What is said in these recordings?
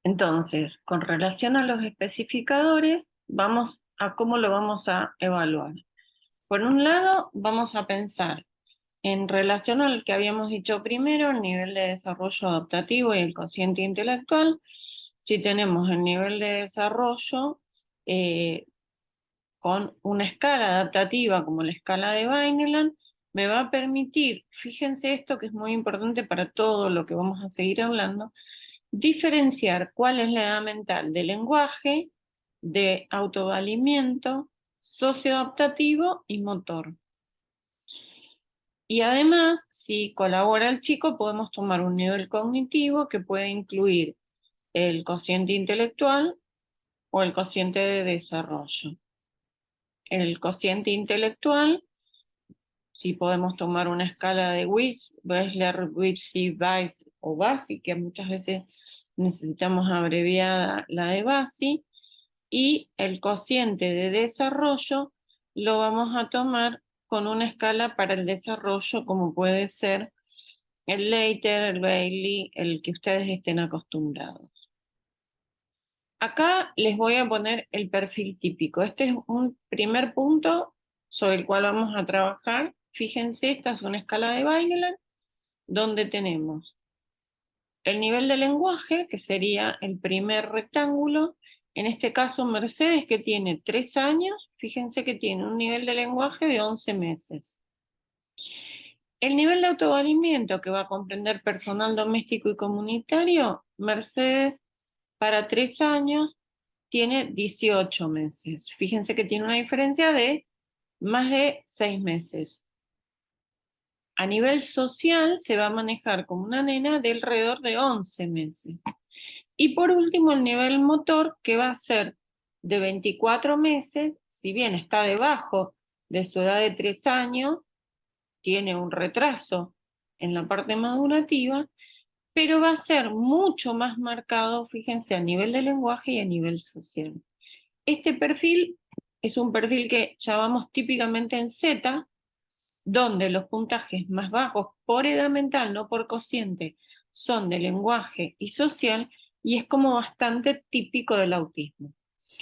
Entonces, con relación a los especificadores, vamos a cómo lo vamos a evaluar. Por un lado, vamos a pensar en relación al que habíamos dicho primero, el nivel de desarrollo adaptativo y el cociente intelectual. Si tenemos el nivel de desarrollo eh, con una escala adaptativa como la escala de Vineland, me va a permitir, fíjense esto que es muy importante para todo lo que vamos a seguir hablando, diferenciar cuál es la edad mental de lenguaje, de autovalimiento, socioadaptativo y motor. Y además, si colabora el chico, podemos tomar un nivel cognitivo que puede incluir el cociente intelectual o el cociente de desarrollo. El cociente intelectual, si podemos tomar una escala de Wechsler, Wipsy, Weiss o Bassi, que muchas veces necesitamos abreviada la de Bassi, y el cociente de desarrollo lo vamos a tomar con una escala para el desarrollo, como puede ser el Leiter, el Bailey, el que ustedes estén acostumbrados. Acá les voy a poner el perfil típico. Este es un primer punto sobre el cual vamos a trabajar. Fíjense, esta es una escala de Vineland, donde tenemos el nivel de lenguaje, que sería el primer rectángulo. En este caso, Mercedes, que tiene 3 años, fíjense que tiene un nivel de lenguaje de 11 meses. El nivel de autovalimiento, que va a comprender personal doméstico y comunitario, Mercedes, para 3 años, tiene 18 meses. Fíjense que tiene una diferencia de más de 6 meses. A nivel social se va a manejar como una nena de alrededor de 11 meses. Y por último, el nivel motor, que va a ser de 24 meses, si bien está debajo de su edad de 3 años, tiene un retraso en la parte madurativa, pero va a ser mucho más marcado, fíjense, a nivel de lenguaje y a nivel social. Este perfil es un perfil que llamamos típicamente en Z, donde los puntajes más bajos por edad mental, no por cociente, son de lenguaje y social, y es como bastante típico del autismo.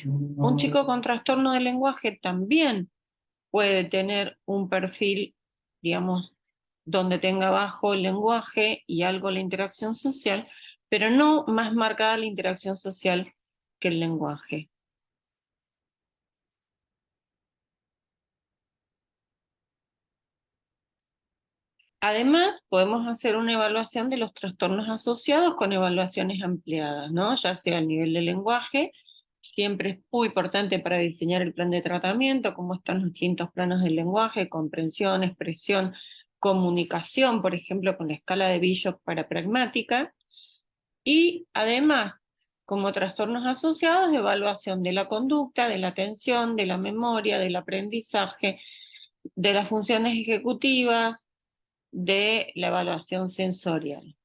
Un chico con trastorno de lenguaje también puede tener un perfil, digamos, donde tenga bajo el lenguaje y algo la interacción social, pero no más marcada la interacción social que el lenguaje. Además, podemos hacer una evaluación de los trastornos asociados con evaluaciones ampliadas, ¿no? Ya sea el nivel de lenguaje, siempre es muy importante para diseñar el plan de tratamiento, cómo están los distintos planos del lenguaje, comprensión, expresión, comunicación, por ejemplo, con la escala de Bishop para pragmática, y además, como trastornos asociados, evaluación de la conducta, de la atención, de la memoria, del aprendizaje, de las funciones ejecutivas, de la evaluación sensorial.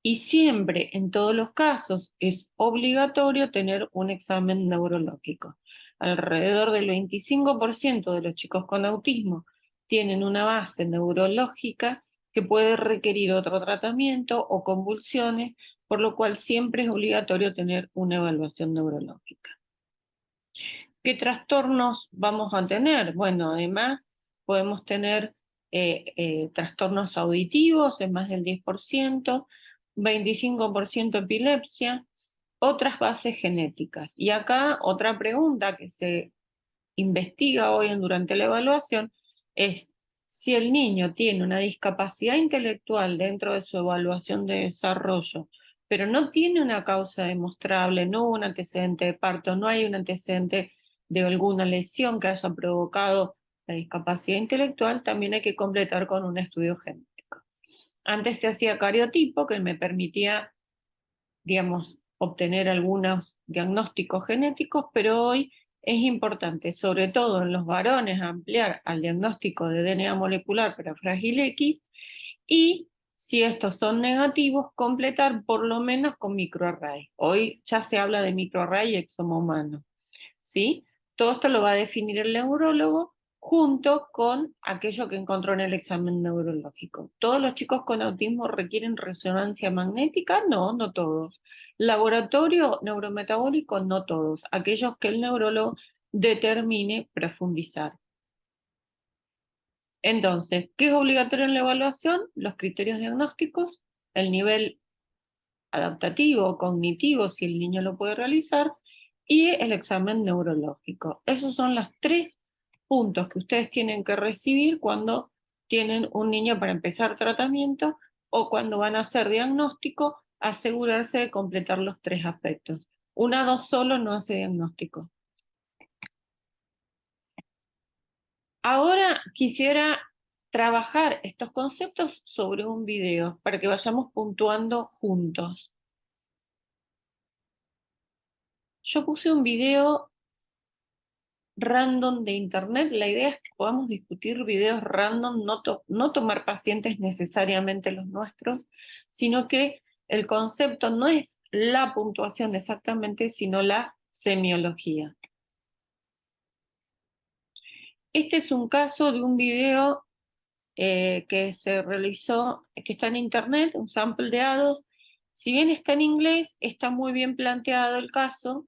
Y siempre, en todos los casos, es obligatorio tener un examen neurológico. Alrededor del 25% de los chicos con autismo tienen una base neurológica que puede requerir otro tratamiento o convulsiones, por lo cual siempre es obligatorio tener una evaluación neurológica. ¿Qué trastornos vamos a tener? Bueno, además podemos tener trastornos auditivos en más del 10%, 25% epilepsia, otras bases genéticas. Y acá otra pregunta que se investiga hoy durante la evaluación es si el niño tiene una discapacidad intelectual dentro de su evaluación de desarrollo, pero no tiene una causa demostrable, no hubo un antecedente de parto, no hay un antecedente de alguna lesión que haya provocado la discapacidad intelectual, también hay que completar con un estudio genético. Antes se hacía cariotipo, que me permitía, digamos, obtener algunos diagnósticos genéticos, pero hoy es importante, sobre todo en los varones, ampliar al diagnóstico de DNA molecular para frágil X, y si estos son negativos, completar por lo menos con microarray. Hoy ya se habla de microarray y exoma humano, ¿sí? Todo esto lo va a definir el neurólogo junto con aquello que encontró en el examen neurológico. ¿Todos los chicos con autismo requieren resonancia magnética? No, no todos. Laboratorio neurometabólico, no todos. Aquellos que el neurólogo determine profundizar. Entonces, ¿qué es obligatorio en la evaluación? Los criterios diagnósticos, el nivel adaptativo, cognitivo, si el niño lo puede realizar, y el examen neurológico. Esos son los tres puntos que ustedes tienen que recibir cuando tienen un niño para empezar tratamiento o cuando van a hacer diagnóstico, asegurarse de completar los tres aspectos. Una dos solo no hace diagnóstico. Ahora quisiera trabajar estos conceptos sobre un video para que vayamos puntuando juntos. Yo puse un video random de internet. La idea es que podamos discutir videos random, no tomar pacientes necesariamente los nuestros, sino que el concepto no es la puntuación exactamente, sino la semiología. Este es un caso de un video que se realizó, que está en internet, un sample de A2. Si bien está en inglés, está muy bien planteado el caso.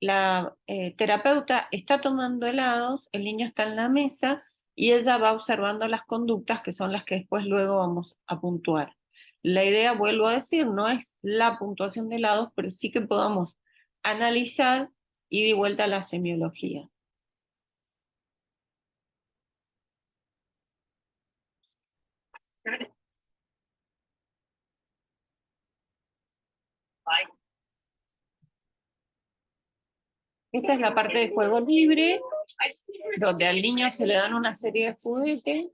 La terapeuta está tomando helados, el niño está en la mesa y ella va observando las conductas que son las que después luego vamos a puntuar. La idea, vuelvo a decir, no es la puntuación de helados, pero sí que podamos analizar y de vuelta a la semiología. Esta es la parte de juego libre, donde al niño se le dan una serie de juguetes.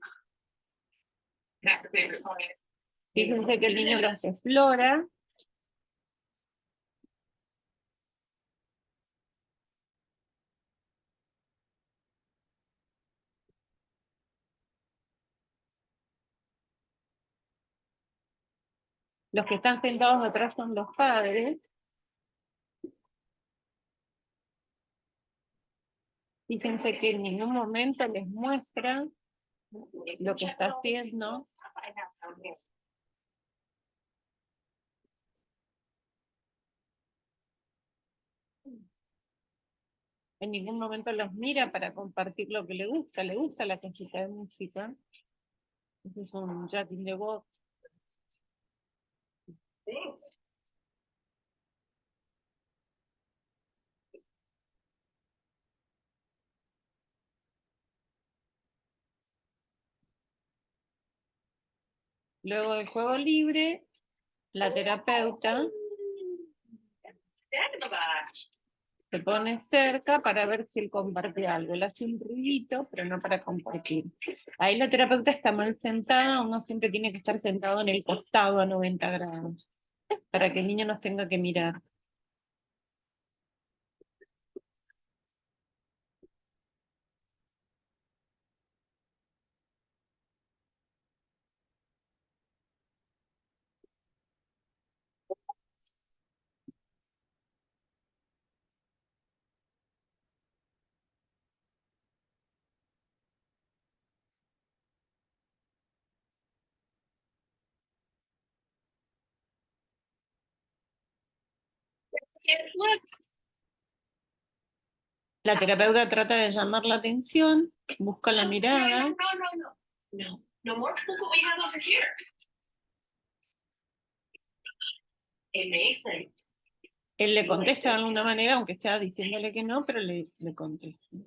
Fíjense que el niño los explora. Los que están sentados atrás son los padres. Fíjense que en ningún momento les muestra lo que está haciendo. En ningún momento los mira para compartir lo que le gusta. Le gusta la cajita de música. Este es un Jack in the Box. Luego del juego libre, la terapeuta se pone cerca para ver si él comparte algo. Le hace un ruidito, pero no para compartir. Ahí la terapeuta está mal sentada, uno siempre tiene que estar sentado en el costado a 90 grados, para que el niño nos tenga que mirar. La terapeuta trata de llamar la atención, busca la mirada. Él le contesta de alguna manera, aunque sea diciéndole que no, pero le contesta.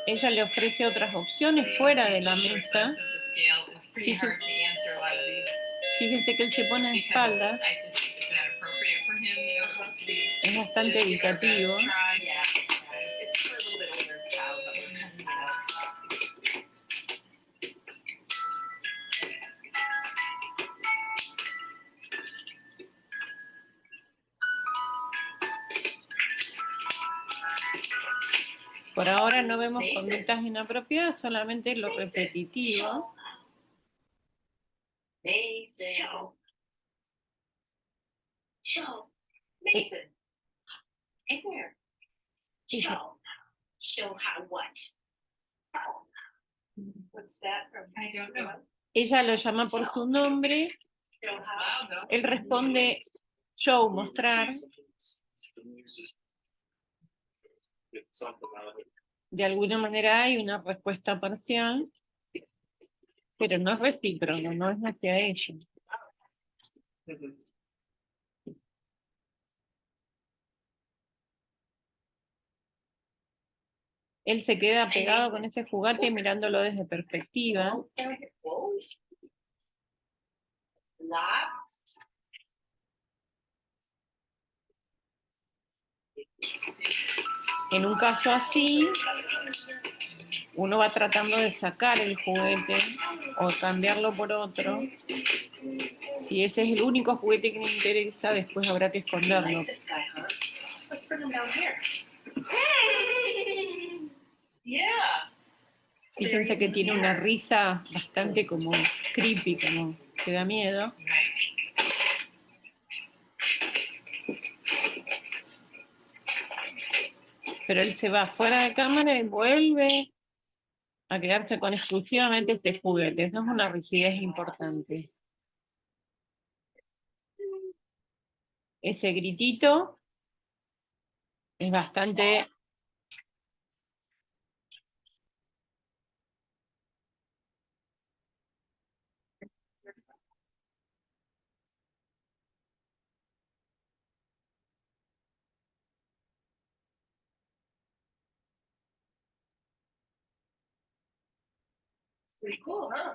Ella le ofrece otras opciones fuera de la mesa. Fíjense que él se pone de espalda. Es bastante evitativo. Por ahora no vemos conductas inapropiadas, solamente lo repetitivo. Mason. Show. Mason. In there. Show. Show how what? What's that from? I don't know. Ella lo llama por su nombre. Show how. Él responde show, mostrar. De alguna manera hay una respuesta parcial, pero no es recíproco, no es hacia ella. Él se queda pegado con ese juguete mirándolo desde perspectiva. En un caso así, uno va tratando de sacar el juguete o cambiarlo por otro. Si ese es el único juguete que le interesa, después habrá que esconderlo. Fíjense que tiene una risa bastante como creepy, como que da miedo. Pero él se va fuera de cámara y vuelve a quedarse con exclusivamente ese juguete. Eso es una rigidez importante. Ese gritito es bastante... Pretty cool, huh?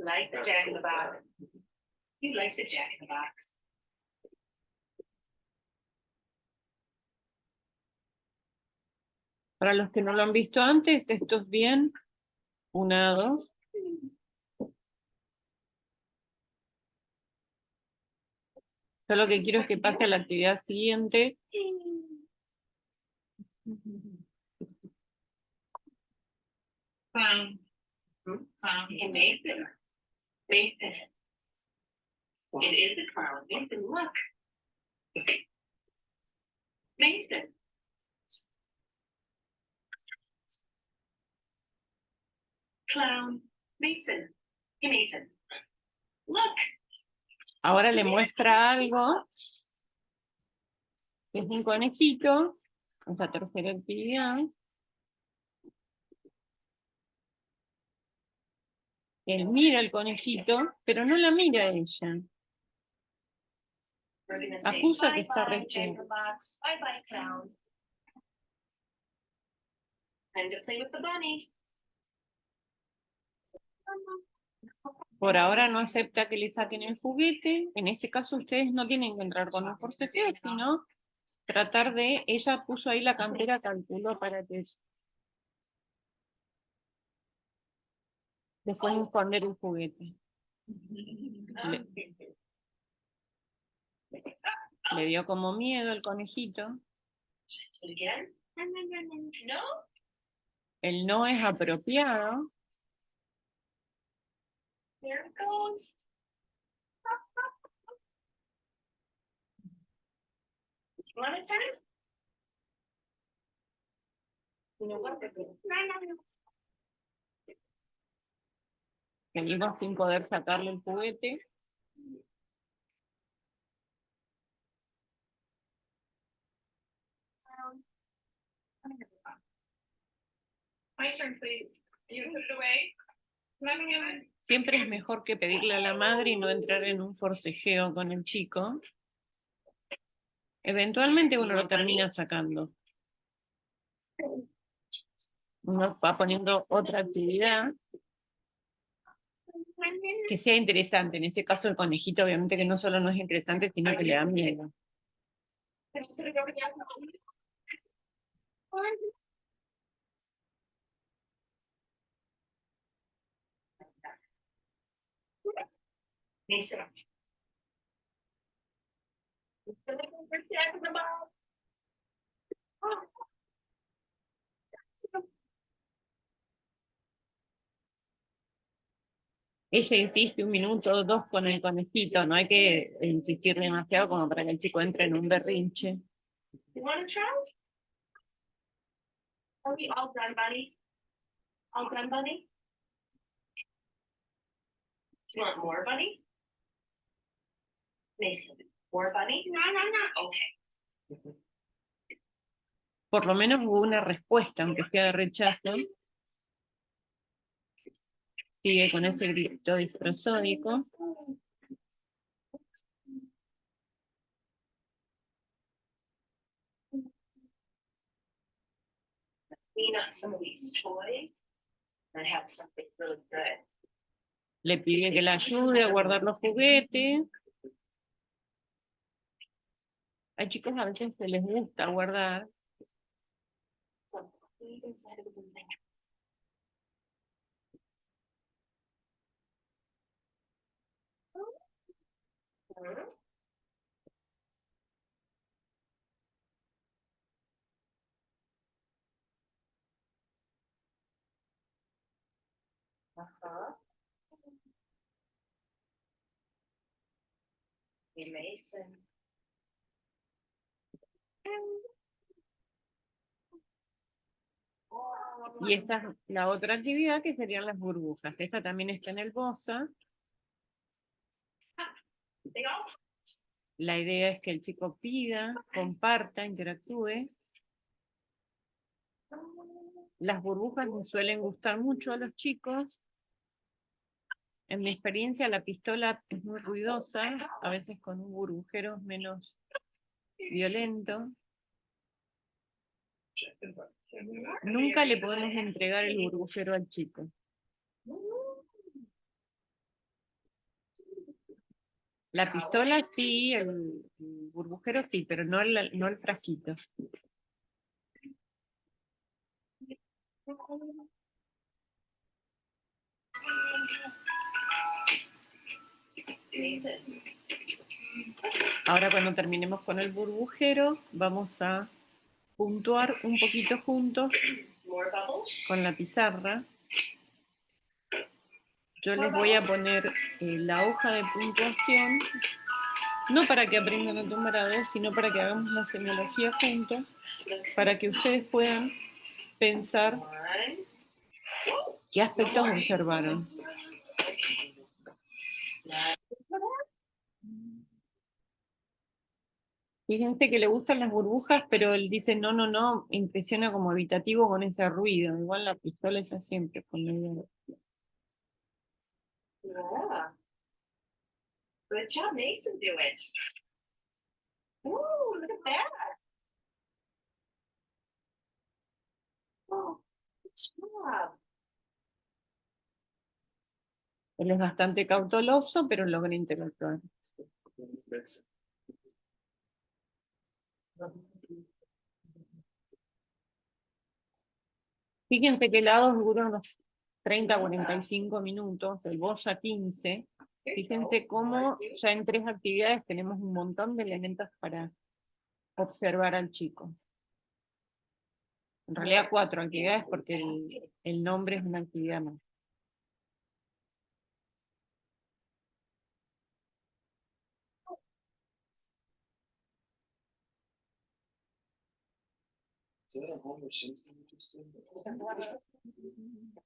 Like the Jack in the Box. You like the Jack in the Box. Para los que no lo han visto antes, esto es bien. 1, 2. Yo lo que quiero es que pase a la actividad siguiente. Clown. And Mason. Mason. It is a clown. Mason, look. Mason. Clown. Mason. Hey, Mason. Look. Ahora le muestra algo. Es un conejito. Es la tercera actividad. Él mira el conejito, pero no la mira a ella. Acusa que está respondiendo. Bye bye, clown. Time to play with the bunny. Por ahora no acepta que le saquen el juguete. En ese caso ustedes no tienen que entrar con un forcejeo, sino tratar de... Ella puso ahí la campera, calculó para que después esconder el juguete. Le dio como miedo el conejito. No. El no es apropiado. Here it goes. You want to turn? You know what? Seguimos sin poder sacarle el juguete. My turn, please. You put it away. Let me have it. Siempre es mejor que pedirle a la madre y no entrar en un forcejeo con el chico. Eventualmente uno lo termina sacando. Uno va poniendo otra actividad que sea interesante. En este caso el conejito obviamente que no solo no es interesante, sino que le da miedo. Mason. Ella insiste 1 minuto o 2 con el conejito, no hay que insistir demasiado como para que el chico entre en un berrinche. You want to try? Are we all done, buddy? All done, buddy? You want more, buddy? Mason, more, buddy? No, no, no. Okay. Por lo menos hubo una respuesta, aunque sea de rechazo. Sigue con ese grito disprosódico. Clean up some of these toys and have something really good. Le pide que la ayude a guardar los juguetes. Hay chicos a veces que les gusta guardar. Some clean inside of the container. Uh-huh. Hey, Mason. Y esta es la otra actividad que serían las burbujas. Esta también está en el BOSA. La idea es que el chico pida, comparta, interactúe. Las burbujas les suelen gustar mucho a los chicos. En mi experiencia la pistola es muy ruidosa, a veces con un burbujero menos violento. Nunca le podemos entregar el burbujero al chico. La pistola sí, el burbujero sí, pero no el frasquito. Ahora cuando terminemos con el burbujero, vamos a puntuar un poquito juntos con la pizarra. Yo les voy a poner la hoja de puntuación, no para que aprendan a tomar a dos, sino para que hagamos la semiología juntos, para que ustedes puedan pensar qué aspectos observaron. Fíjense que le gustan las burbujas, pero él dice no, no, no, impresiona como evitativo con ese ruido. Igual la pistola esa siempre con la idea. Yeah. Good job, Mason, do it. Ooh, look at that. Oh, good job. Él es bastante cauteloso, pero logra interactuar. Fíjense que el A2 dura unos 30 a 45 minutos, el BOSA 15. Fíjense cómo ya en 3 actividades tenemos un montón de elementos para observar al chico. En realidad 4 actividades porque el nombre es una actividad más. Is that a Homer Simpson you just did?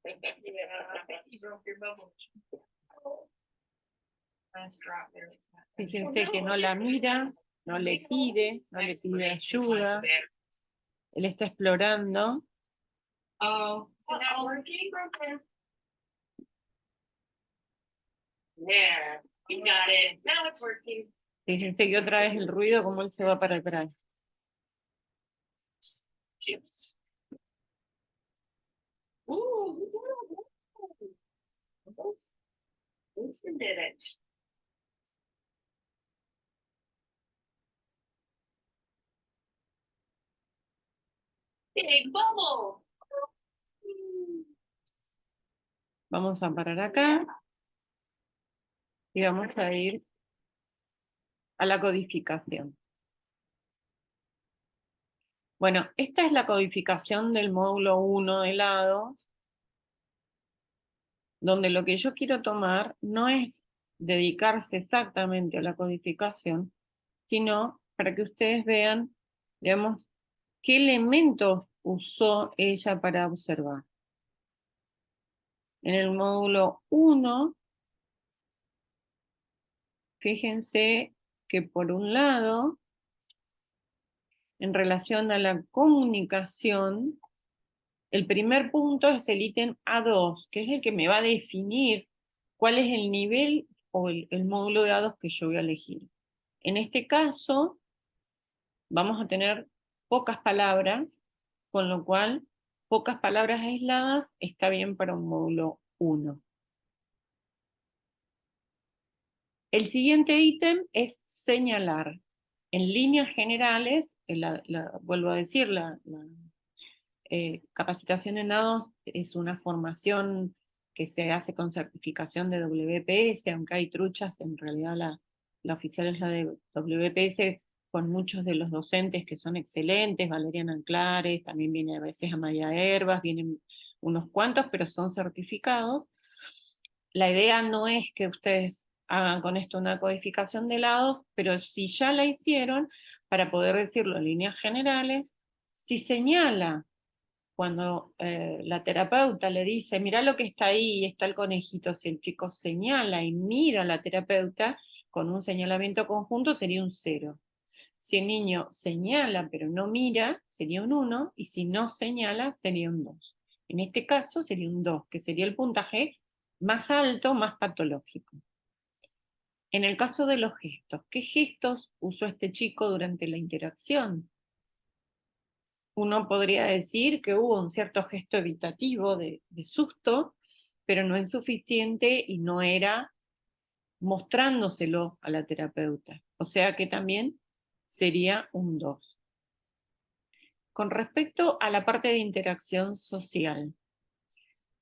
Yeah, you broke your bubble. Last drop there. Fíjense que no la mira, no le pide ayuda. Él está explorando. Oh, is it not working? There, you got it. Now it's working. Fíjense que otra vez el ruido, como él se va para atrás. Chips. Ooh, you did it. Winston did it. Big bubble. Vamos a parar acá. Y vamos a ir a la codificación. Bueno, esta es la codificación del módulo 1 de lados, donde lo que yo quiero tomar no es dedicarse exactamente a la codificación, sino para que ustedes vean, digamos, qué elementos usó ella para observar. En el módulo 1, fíjense que por un lado, en relación a la comunicación, el primer punto es el ítem A2, que es el que me va a definir cuál es el nivel o el módulo de A2 que yo voy a elegir. En este caso, vamos a tener pocas palabras, con lo cual pocas palabras aisladas está bien para un módulo 1. El siguiente ítem es señalar. En líneas generales, vuelvo a decir, capacitación en A2 es una formación que se hace con certificación de WPS, aunque hay truchas, en realidad la oficial es la de WPS, con muchos de los docentes que son excelentes, Valeriana Anclares, también viene a veces Amaya Herbas, vienen unos cuantos, pero son certificados. La idea no es que ustedes hagan con esto una codificación de lados, pero si ya la hicieron, para poder decirlo en líneas generales, si señala cuando la terapeuta le dice, mira lo que está ahí, está el conejito, si el chico señala y mira a la terapeuta con un señalamiento conjunto, sería un 0. Si el niño señala pero no mira, sería un 1, y si no señala, sería un 2. En este caso sería un 2, que sería el puntaje más alto, más patológico. En el caso de los gestos, ¿qué gestos usó este chico durante la interacción? Uno podría decir que hubo un cierto gesto evitativo de susto, pero no es suficiente y no era mostrándoselo a la terapeuta. O sea que también sería un 2. Con respecto a la parte de interacción social,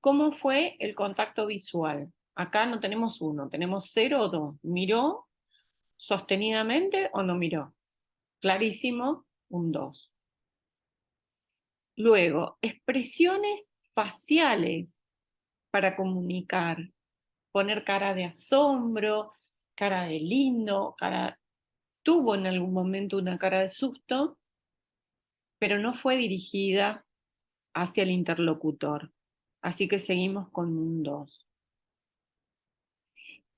¿cómo fue el contacto visual? Acá no tenemos 1, tenemos 0 o 2. ¿Miró sostenidamente o no miró? Clarísimo, un 2. Luego, expresiones faciales para comunicar, poner cara de asombro, cara de lindo, tuvo en algún momento una cara de susto, pero no fue dirigida hacia el interlocutor. Así que seguimos con un 2.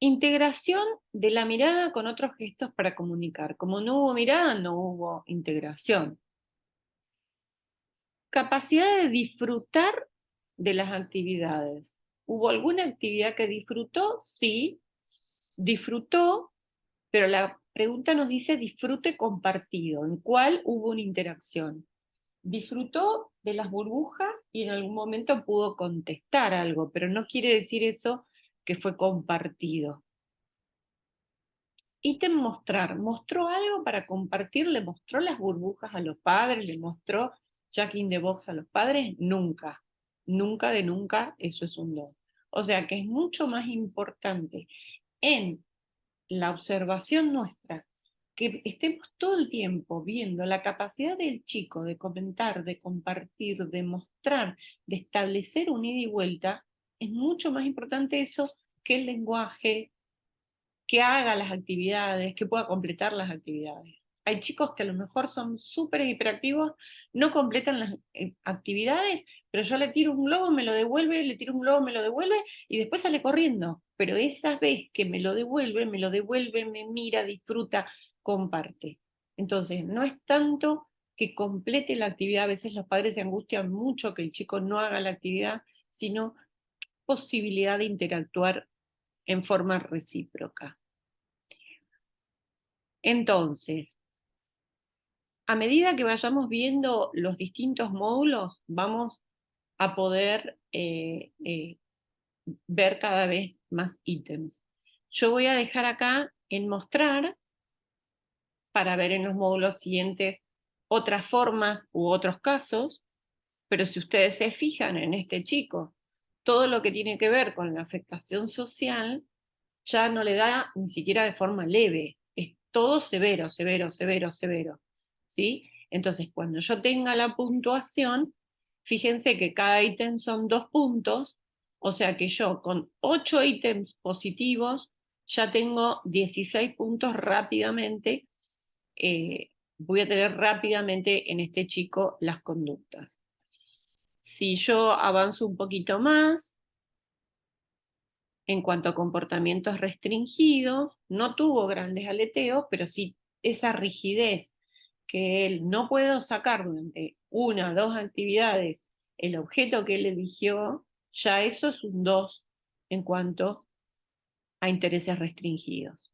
Integración de la mirada con otros gestos para comunicar. Como no hubo mirada, no hubo integración. Capacidad de disfrutar de las actividades. ¿Hubo alguna actividad que disfrutó? Sí, disfrutó, pero la pregunta nos dice disfrute compartido, en cuál hubo una interacción. Disfrutó de las burbujas y en algún momento pudo contestar algo, pero no quiere decir eso que fue compartido. Ítem mostrar, ¿mostró algo para compartir? ¿Le mostró las burbujas a los padres? ¿Le mostró Jack in the Box a los padres? Nunca, nunca de nunca, eso es un 2. O sea que es mucho más importante en la observación nuestra, que estemos todo el tiempo viendo la capacidad del chico de comentar, de compartir, de mostrar, de establecer un ida y vuelta, es mucho más importante eso que el lenguaje, que haga las actividades, que pueda completar las actividades. Hay chicos que a lo mejor son súper hiperactivos, no completan las actividades, pero yo le tiro un globo, me lo devuelve, le tiro un globo, me lo devuelve, y después sale corriendo. Pero esa vez que me lo devuelve, me mira, disfruta, comparte. Entonces, no es tanto que complete la actividad, a veces los padres se angustian mucho que el chico no haga la actividad, sino posibilidad de interactuar en forma recíproca. Entonces, a medida que vayamos viendo los distintos módulos, vamos a poder ver cada vez más ítems. Yo voy a dejar acá en mostrar para ver en los módulos siguientes otras formas u otros casos, pero si ustedes se fijan en este chico, todo lo que tiene que ver con la afectación social ya no le da ni siquiera de forma leve, es todo severo, severo, severo, severo, ¿sí? Entonces, cuando yo tenga la puntuación, fíjense que cada ítem son 2 puntos, o sea que yo con 8 ítems positivos ya tengo 16 puntos rápidamente, voy a tener rápidamente en este chico las conductas. Si yo avanzo un poquito más, en cuanto a comportamientos restringidos, no tuvo grandes aleteos, pero sí esa rigidez que él no puede sacar durante una o dos actividades el objeto que él eligió, ya eso es un 2 en cuanto a intereses restringidos.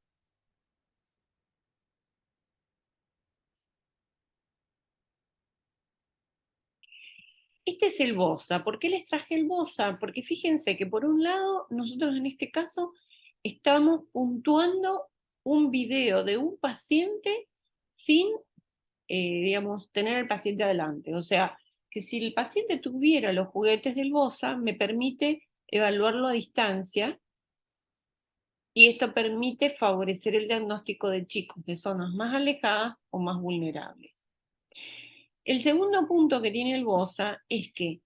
Este es el BOSA. ¿Por qué les traje el BOSA? Porque fíjense que por un lado, nosotros en este caso estamos puntuando un video de un paciente sin, digamos, tener al paciente adelante. O sea, que si el paciente tuviera los juguetes del BOSA, me permite evaluarlo a distancia y esto permite favorecer el diagnóstico de chicos de zonas más alejadas o más vulnerables. El segundo punto que tiene el BOSA es que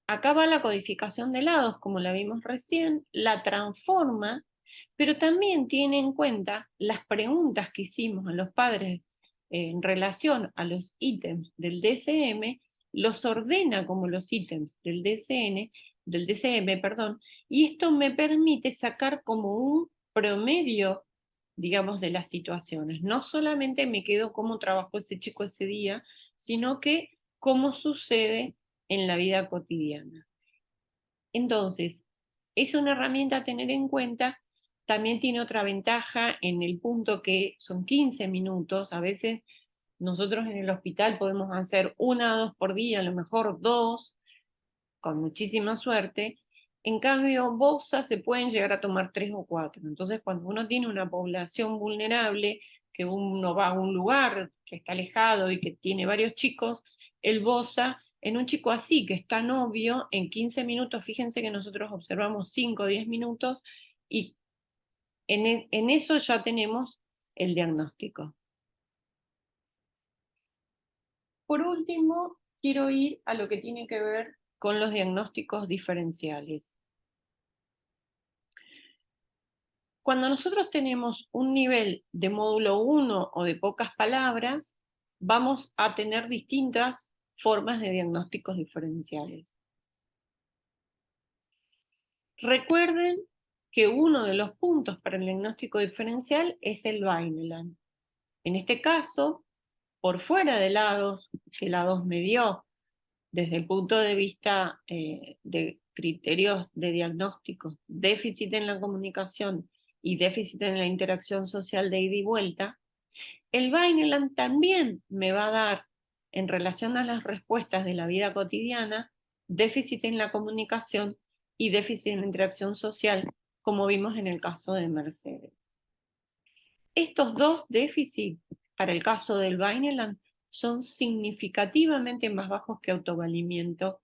acá va la codificación de lados, como la vimos recién, la transforma, pero también tiene en cuenta las preguntas que hicimos a los padres en relación a los ítems del DSM, los ordena como los ítems del DSM, perdón, y esto me permite sacar como un promedio, digamos, de las situaciones. No solamente me quedo cómo trabajó ese chico ese día, sino que cómo sucede en la vida cotidiana. Entonces, es una herramienta a tener en cuenta. También tiene otra ventaja en el punto que son 15 minutos. A veces nosotros en el hospital podemos hacer 1 o 2 por día, a lo mejor 2, con muchísima suerte. En cambio, BOSA se pueden llegar a tomar 3 o 4. Entonces, cuando uno tiene una población vulnerable, que uno va a un lugar que está alejado y que tiene varios chicos, el BOSA, en un chico así, que es tan obvio, en 15 minutos, fíjense que nosotros observamos 5 o 10 minutos, y en eso ya tenemos el diagnóstico. Por último, quiero ir a lo que tiene que ver con los diagnósticos diferenciales. Cuando nosotros tenemos un nivel de módulo 1 o de pocas palabras, vamos a tener distintas formas de diagnósticos diferenciales. Recuerden que uno de los puntos para el diagnóstico diferencial es el Vineland. En este caso, por fuera de lados, que lados me dio desde el punto de vista de criterios de diagnóstico, déficit en la comunicación y déficit en la interacción social de ida y vuelta, el Vineland también me va a dar, en relación a las respuestas de la vida cotidiana, déficit en la comunicación y déficit en la interacción social, como vimos en el caso de Mercedes. Estos dos déficits, para el caso del Vineland, son significativamente más bajos que autovalimiento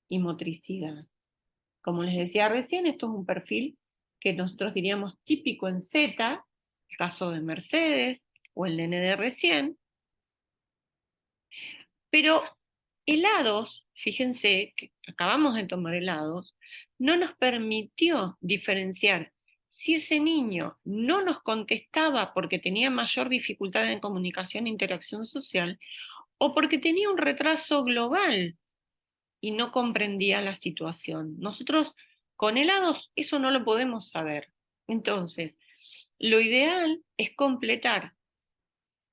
y motricidad. Como les decía recién, esto es un perfil que nosotros diríamos típico en Z, el caso de Mercedes o el nene de recién, pero helados, fíjense que acabamos de tomar helados, no nos permitió diferenciar si ese niño no nos contestaba porque tenía mayor dificultad en comunicación e interacción social o porque tenía un retraso global y no comprendía la situación. Nosotros con helados eso no lo podemos saber. Entonces, lo ideal es completar,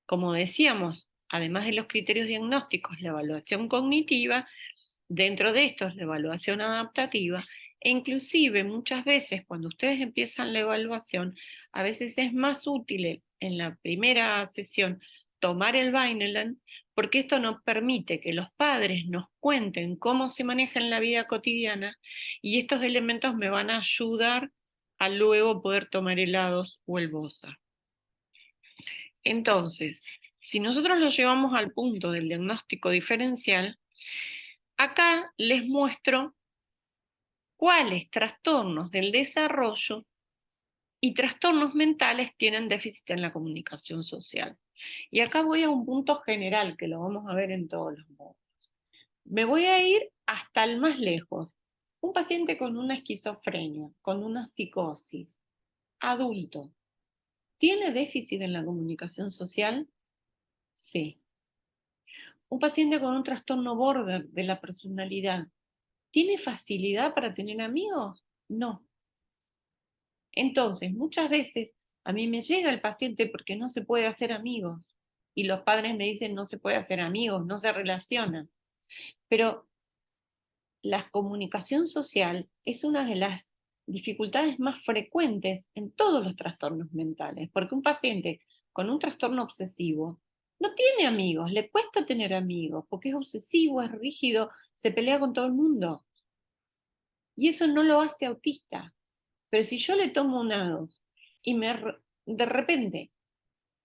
como decíamos, además de los criterios diagnósticos, la evaluación cognitiva, dentro de estos la evaluación adaptativa, e inclusive muchas veces cuando ustedes empiezan la evaluación, a veces es más útil en la primera sesión tomar el Vineland, porque esto nos permite que los padres nos cuenten cómo se maneja en la vida cotidiana y estos elementos me van a ayudar a luego poder tomar helados o el BOSA. Entonces, si nosotros lo llevamos al punto del diagnóstico diferencial, acá les muestro cuáles trastornos del desarrollo y trastornos mentales tienen déficit en la comunicación social. Y acá voy a un punto general que lo vamos a ver en todos los modos. Me voy a ir hasta el más lejos. Un paciente con una esquizofrenia, con una psicosis, adulto, ¿tiene déficit en la comunicación social? Sí. Un paciente con un trastorno border de la personalidad, ¿tiene facilidad para tener amigos? No. Entonces, muchas veces a mí me llega el paciente porque no se puede hacer amigos. Y los padres me dicen no se puede hacer amigos, no se relacionan. Pero la comunicación social es una de las dificultades más frecuentes en todos los trastornos mentales, porque un paciente con un trastorno obsesivo no tiene amigos, le cuesta tener amigos, porque es obsesivo, es rígido, se pelea con todo el mundo. Y eso no lo hace autista. Pero si yo le tomo una dos y de repente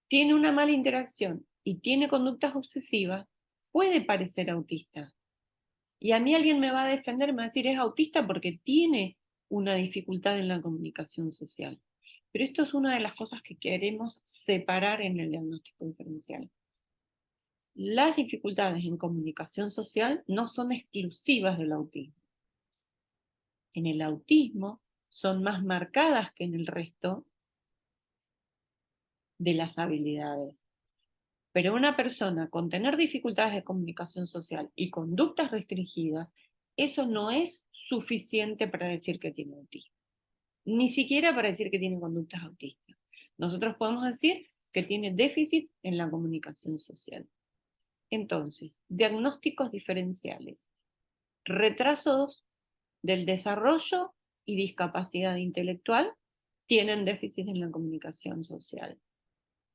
tiene una mala interacción y tiene conductas obsesivas, puede parecer autista. Y a mí alguien me va a defender, me va a decir es autista porque tiene una dificultad en la comunicación social. Pero esto es una de las cosas que queremos separar en el diagnóstico diferencial. Las dificultades en comunicación social no son exclusivas del autismo. En el autismo son más marcadas que en el resto de las habilidades. Pero una persona con tener dificultades de comunicación social y conductas restringidas, eso no es suficiente para decir que tiene autismo. Ni siquiera para decir que tiene conductas autistas. Nosotros podemos decir que tiene déficit en la comunicación social. Entonces, diagnósticos diferenciales. Retrasos del desarrollo y discapacidad intelectual tienen déficit en la comunicación social.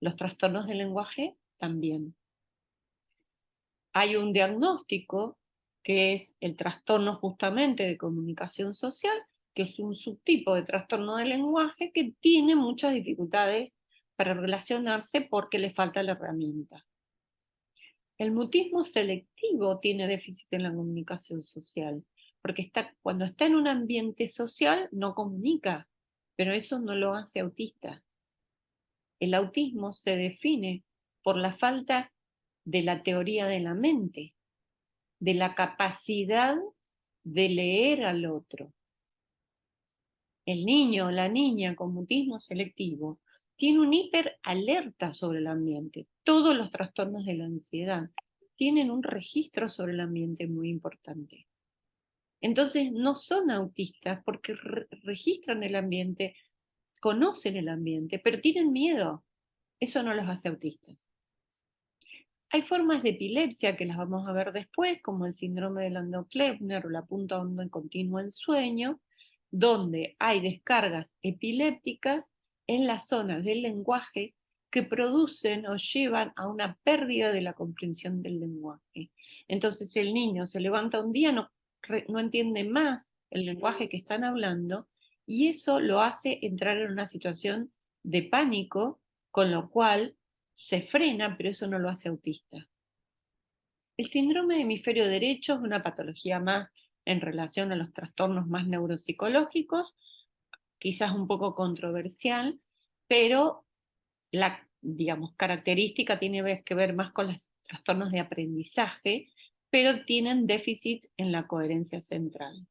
Los trastornos del lenguaje también. Hay un diagnóstico que es el trastorno justamente de comunicación social, que es un subtipo de trastorno del lenguaje que tiene muchas dificultades para relacionarse porque le falta la herramienta. El mutismo selectivo tiene déficit en la comunicación social, porque cuando está en un ambiente social no comunica, pero eso no lo hace autista. El autismo se define por la falta de la teoría de la mente, de la capacidad de leer al otro. El niño o la niña con mutismo selectivo tiene un hiperalerta sobre el ambiente. Todos los trastornos de la ansiedad tienen un registro sobre el ambiente muy importante. Entonces no son autistas porque registran el ambiente, conocen el ambiente, pero tienen miedo. Eso no los hace autistas. Hay formas de epilepsia que las vamos a ver después, como el síndrome de Landau-Kleffner o la punta onda continua en sueño, donde hay descargas epilépticas en las zonas del lenguaje que producen o llevan a una pérdida de la comprensión del lenguaje. Entonces el niño se levanta un día, no entiende más el lenguaje que están hablando y eso lo hace entrar en una situación de pánico, con lo cual se frena, pero eso no lo hace autista. El síndrome de hemisferio derecho es una patología más en relación a los trastornos más neuropsicológicos, quizás un poco controversial, pero la, digamos, característica tiene que ver más con los trastornos de aprendizaje, pero tienen déficit en la coherencia central.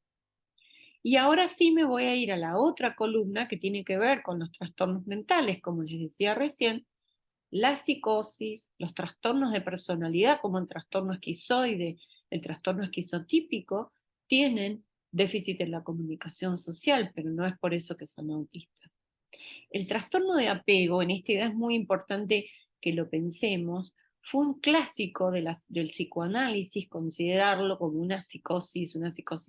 Y ahora sí me voy a ir a la otra columna que tiene que ver con los trastornos mentales, como les decía recién, la psicosis, los trastornos de personalidad como el trastorno esquizoide, el trastorno esquizotípico, tienen déficit en la comunicación social, pero no es por eso que son autistas. El trastorno de apego, en esta idea es muy importante que lo pensemos, fue un clásico del psicoanálisis considerarlo como una psicosis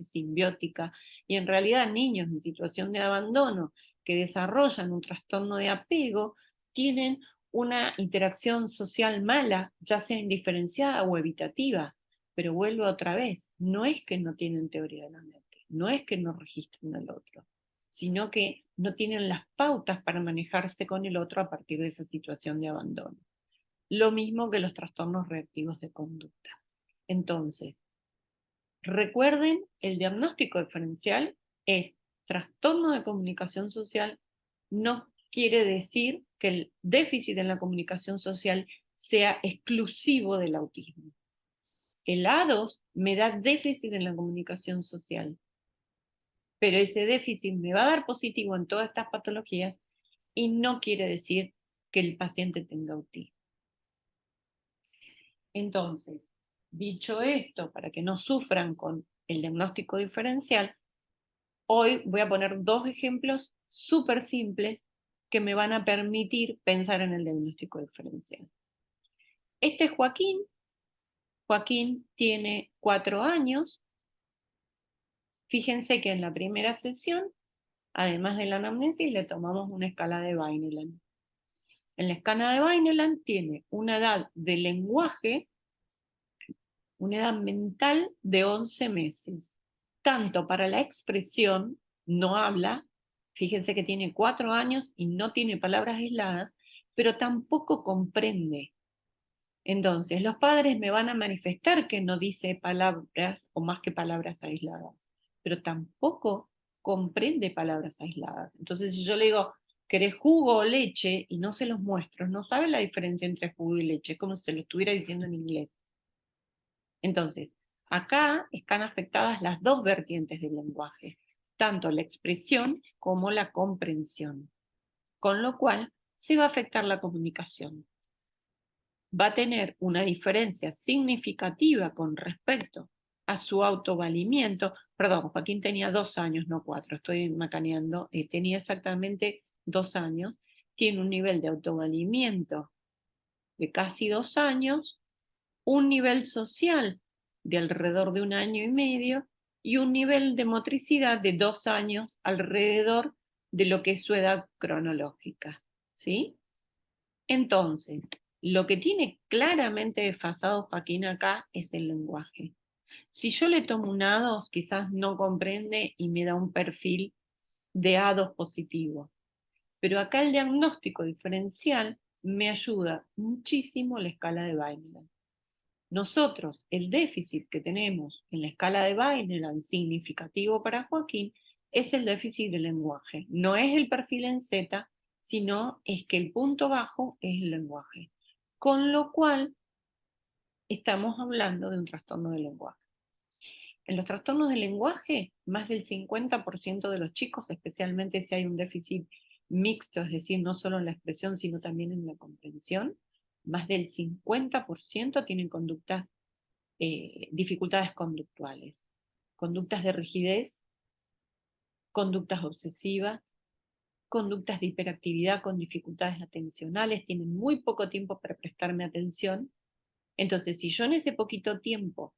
simbiótica, y en realidad niños en situación de abandono que desarrollan un trastorno de apego tienen una interacción social mala, ya sea indiferenciada o evitativa, pero vuelvo otra vez, no es que no tienen teoría de la mente, no es que no registren al otro, sino que no tienen las pautas para manejarse con el otro a partir de esa situación de abandono. Lo mismo que los trastornos reactivos de conducta. Entonces, recuerden, el diagnóstico diferencial es trastorno de comunicación social, no quiere decir que el déficit en la comunicación social sea exclusivo del autismo. El A2 me da déficit en la comunicación social, pero ese déficit me va a dar positivo en todas estas patologías y no quiere decir que el paciente tenga autismo. Entonces, dicho esto, para que no sufran con el diagnóstico diferencial, hoy voy a poner dos ejemplos súper simples que me van a permitir pensar en el diagnóstico diferencial. Este es Joaquín. Joaquín tiene 4 años. Fíjense que en la primera sesión, además de la anamnesis, le tomamos una escala de Vineland. En la escala de Vineland tiene una edad de lenguaje, una edad mental de 11 meses. Tanto para la expresión, no habla, fíjense que tiene 4 años y no tiene palabras aisladas, pero tampoco comprende. Entonces, los padres me van a manifestar que no dice palabras o más que palabras aisladas, pero tampoco comprende palabras aisladas. Entonces, si yo le digo, ¿querés jugo o leche? Y no se los muestro, no sabe la diferencia entre jugo y leche, es como si se lo estuviera diciendo en inglés. Entonces, acá están afectadas las dos vertientes del lenguaje, tanto la expresión como la comprensión, con lo cual se va a afectar la comunicación. Va a tener una diferencia significativa con respecto a su autovalimiento. Perdón, Joaquín tenía 2 años, no 4, estoy macaneando, tenía exactamente 2 años, tiene un nivel de autovalimiento de casi 2 años, un nivel social de alrededor de 1 año y medio y un nivel de motricidad de 2 años alrededor de lo que es su edad cronológica, ¿sí? Entonces, lo que tiene claramente desfasado Joaquín acá es el lenguaje. Si yo le tomo un A2, quizás no comprende y me da un perfil de A2 positivo. Pero acá el diagnóstico diferencial me ayuda muchísimo la escala de Vineland. Nosotros, el déficit que tenemos en la escala de Vineland significativo para Joaquín es el déficit del lenguaje. No es el perfil en Z, sino es que el punto bajo es el lenguaje. Con lo cual, estamos hablando de un trastorno del lenguaje. En los trastornos del lenguaje, más del 50% de los chicos, especialmente si hay un déficit mixto, es decir, no solo en la expresión, sino también en la comprensión, más del 50% tienen conductas dificultades conductuales, conductas de rigidez, conductas obsesivas, conductas de hiperactividad con dificultades atencionales, tienen muy poco tiempo para prestarme atención. Entonces, si yo en ese poquito tiempo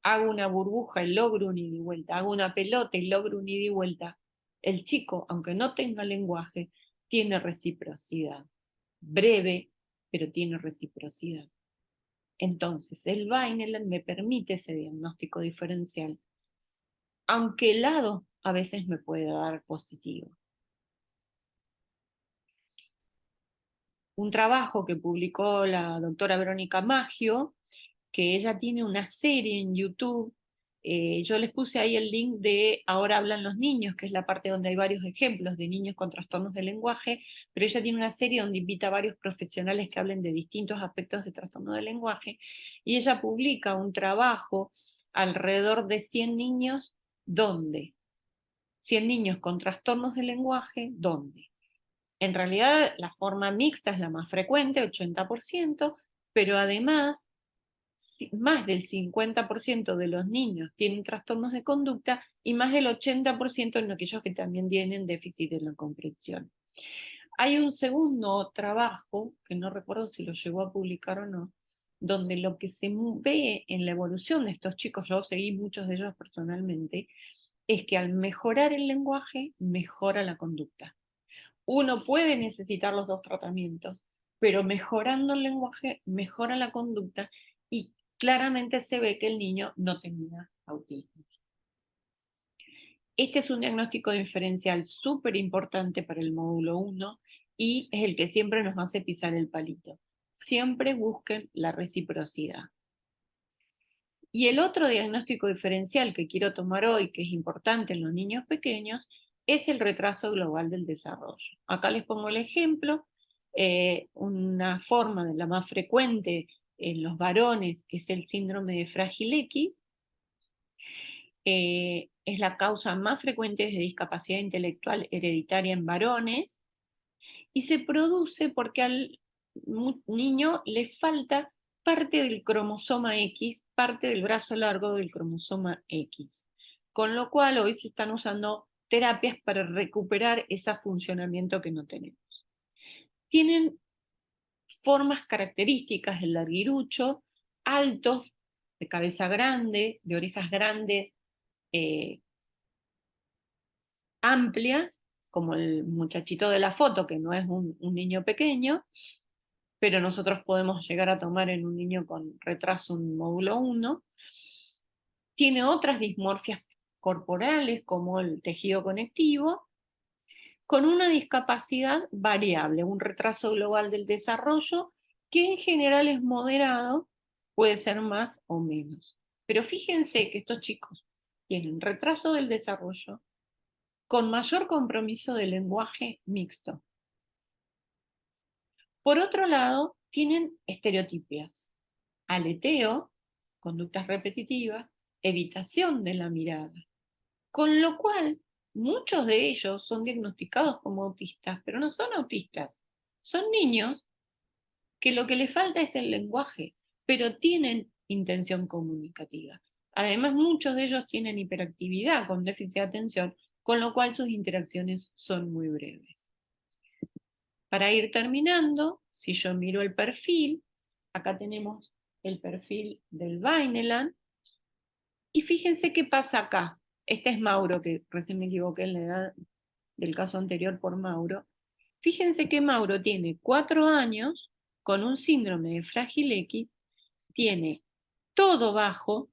hago una burbuja y logro un ida y vuelta, hago una pelota y logro un ida y vuelta, el chico, aunque no tenga lenguaje, tiene reciprocidad. Breve, pero tiene reciprocidad. Entonces, el Vineland me permite ese diagnóstico diferencial, aunque el lado a veces me puede dar positivo. Un trabajo que publicó la doctora Verónica Maggio, que ella tiene una serie en YouTube, yo les puse ahí el link de Ahora hablan los niños, que es la parte donde hay varios ejemplos de niños con trastornos del lenguaje, pero ella tiene una serie donde invita a varios profesionales que hablen de distintos aspectos de trastorno del lenguaje, y ella publica un trabajo alrededor de 100 niños, donde 100 niños con trastornos del lenguaje, ¿dónde? En realidad la forma mixta es la más frecuente, 80%, pero además más del 50% de los niños tienen trastornos de conducta y más del 80% en aquellos que también tienen déficit en la comprensión. Hay un segundo trabajo, que no recuerdo si lo llegó a publicar o no, donde lo que se ve en la evolución de estos chicos, yo seguí muchos de ellos personalmente, es que al mejorar el lenguaje, mejora la conducta. Uno puede necesitar los dos tratamientos, pero mejorando el lenguaje, mejora la conducta y claramente se ve que el niño no tenía autismo. Este es un diagnóstico diferencial súper importante para el módulo 1 y es el que siempre nos hace pisar el palito. Siempre busquen la reciprocidad. Y el otro diagnóstico diferencial que quiero tomar hoy, que es importante en los niños pequeños, es el retraso global del desarrollo. Acá les pongo el ejemplo. Una forma, de la más frecuente en los varones, es el síndrome de Frágil X. Es la causa más frecuente de discapacidad intelectual hereditaria en varones, y se produce porque al niño le falta parte del cromosoma X, parte del brazo largo del cromosoma X. Con lo cual hoy se están usando terapias para recuperar ese funcionamiento que no tenemos. Tienen formas características del larguirucho, altos, de cabeza grande, de orejas grandes, amplias, como el muchachito de la foto, que no es un niño pequeño, pero nosotros podemos llegar a tomar en un niño con retraso en módulo 1. Tiene otras dismorfias corporales, como el tejido conectivo, con una discapacidad variable, un retraso global del desarrollo, que en general es moderado, puede ser más o menos. Pero fíjense que estos chicos tienen retraso del desarrollo con mayor compromiso del lenguaje mixto. Por otro lado, tienen estereotipias: aleteo, conductas repetitivas, evitación de la mirada. Con lo cual, muchos de ellos son diagnosticados como autistas, pero no son autistas. Son niños que lo que les falta es el lenguaje, pero tienen intención comunicativa. Además, muchos de ellos tienen hiperactividad con déficit de atención, con lo cual sus interacciones son muy breves. Para ir terminando, si yo miro el perfil, acá tenemos el perfil del Vineland, y fíjense qué pasa acá. Este es Mauro, que recién me equivoqué en la edad del caso anterior por Mauro. Fíjense que Mauro tiene 4 años, con un síndrome de Frágil X, tiene todo bajo,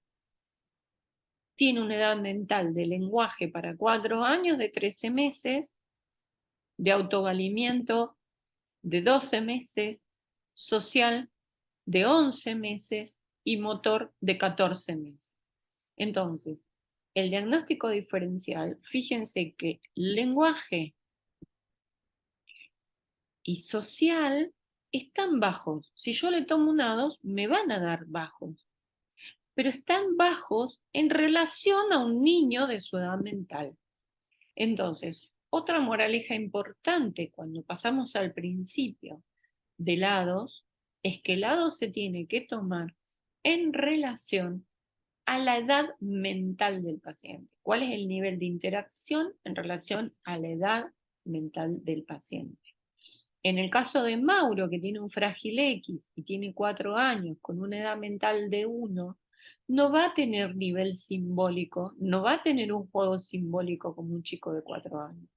tiene una edad mental de lenguaje para 4 años de 13 meses, de autovalimiento de 12 meses, social de 11 meses y motor de 14 meses. Entonces, el diagnóstico diferencial, fíjense que lenguaje y social están bajos. Si yo le tomo una 2, me van a dar bajos, pero están bajos en relación a un niño de su edad mental. Entonces, otra moraleja importante cuando pasamos al principio de lados es que el lado se tiene que tomar en relación a la edad mental del paciente. ¿Cuál es el nivel de interacción en relación a la edad mental del paciente? En el caso de Mauro, que tiene un Frágil X y tiene 4 años con una edad mental de 1, no va a tener nivel simbólico, no va a tener un juego simbólico como un chico de 4 años.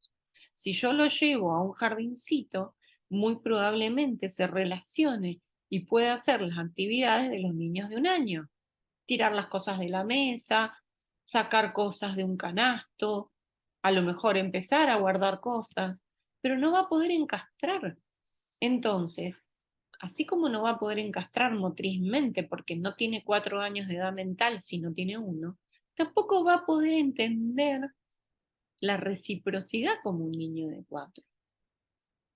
Si yo lo llevo a un jardincito, muy probablemente se relacione y pueda hacer las actividades de los niños de 1 año. Tirar las cosas de la mesa, sacar cosas de un canasto, a lo mejor empezar a guardar cosas, pero no va a poder encastrar. Entonces, así como no va a poder encastrar motrizmente porque no tiene 4 años de edad mental, sino tiene 1, tampoco va a poder entender la reciprocidad como un niño de 4.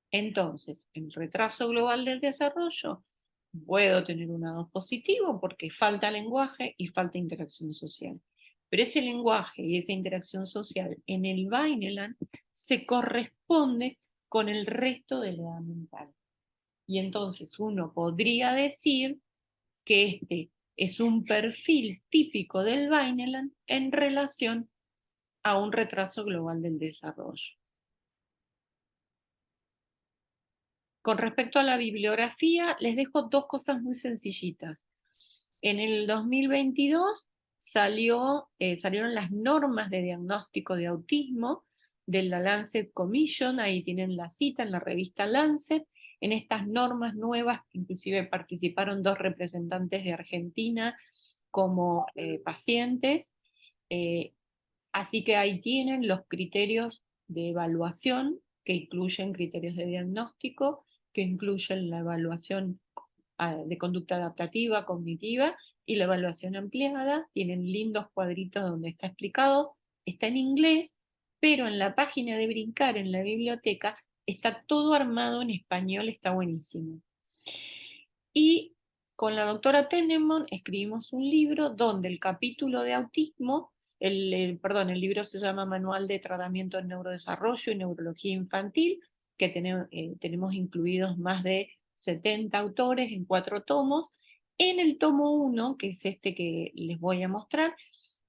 Entonces, en retraso global del desarrollo, puedo tener un 2 positivo porque falta lenguaje y falta interacción social. Pero ese lenguaje y esa interacción social en el Vineland se corresponde con el resto de la edad mental. Y entonces uno podría decir que este es un perfil típico del Vineland en relación a un retraso global del desarrollo. Con respecto a la bibliografía, les dejo 2 cosas muy sencillitas. En el 2022 salieron las normas de diagnóstico de autismo de la Lancet Commission, ahí tienen la cita en la revista Lancet. En estas normas nuevas, inclusive participaron 2 representantes de Argentina como pacientes, así que ahí tienen los criterios de evaluación, que incluyen criterios de diagnóstico, que incluyen la evaluación de conducta adaptativa, cognitiva, y la evaluación ampliada. Tienen lindos cuadritos donde está explicado, está en inglés, pero en la página de Brincar, en la biblioteca, Está todo armado en español, está buenísimo. Y con la doctora Tenemon escribimos un libro donde el capítulo de autismo, el libro se llama Manual de Tratamiento en Neurodesarrollo y Neurología Infantil, que tenemos incluidos más de 70 autores en 4 tomos. En el tomo 1, que es este que les voy a mostrar,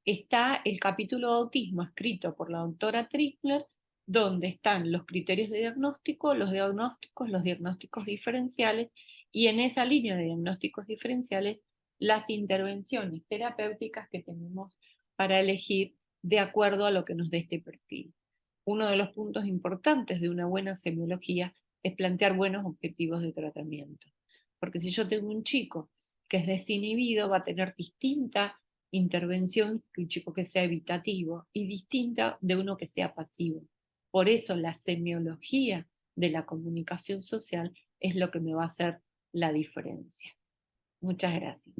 está el capítulo de autismo escrito por la doctora Trickler, donde están los criterios de diagnóstico, los diagnósticos diferenciales, y en esa línea de diagnósticos diferenciales, las intervenciones terapéuticas que tenemos para elegir de acuerdo a lo que nos dé este perfil. Uno de los puntos importantes de una buena semiología es plantear buenos objetivos de tratamiento. Porque si yo tengo un chico que es desinhibido, va a tener distinta intervención que un chico que sea evitativo y distinta de uno que sea pasivo. Por eso la semiología de la comunicación social es lo que me va a hacer la diferencia. Muchas gracias.